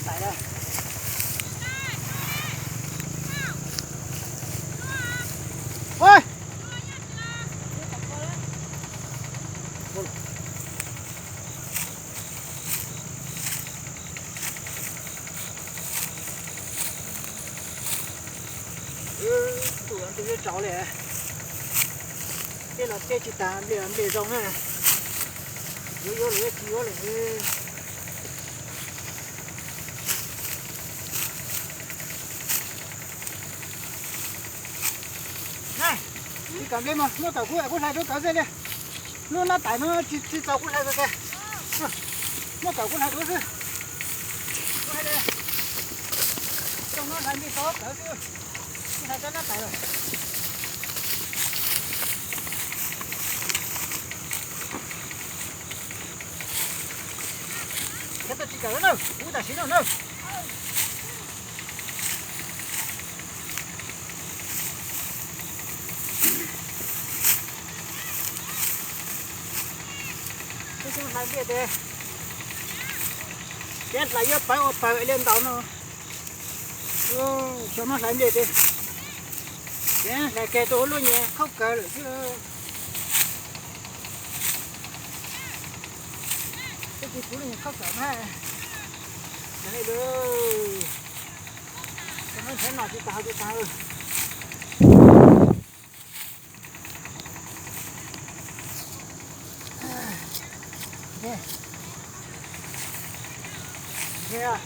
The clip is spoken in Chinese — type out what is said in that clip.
逮了。喂。主人都是找嘞，别了别去打，别中啊，有嘞，有嘞。来，你干咩嘛？我找过来，我来就搞这里，我那带那去找过来这个，我找过来都是，过来的，等我还没到，搞就，你还在那带了。现在几个人了？五大行了呢。这些还别的，现在要摆领导呢。小那还别的，现在该多了年，好改了就。这些多了年好改嘛。那个，咱们钱拿去打就打了。哎，你看，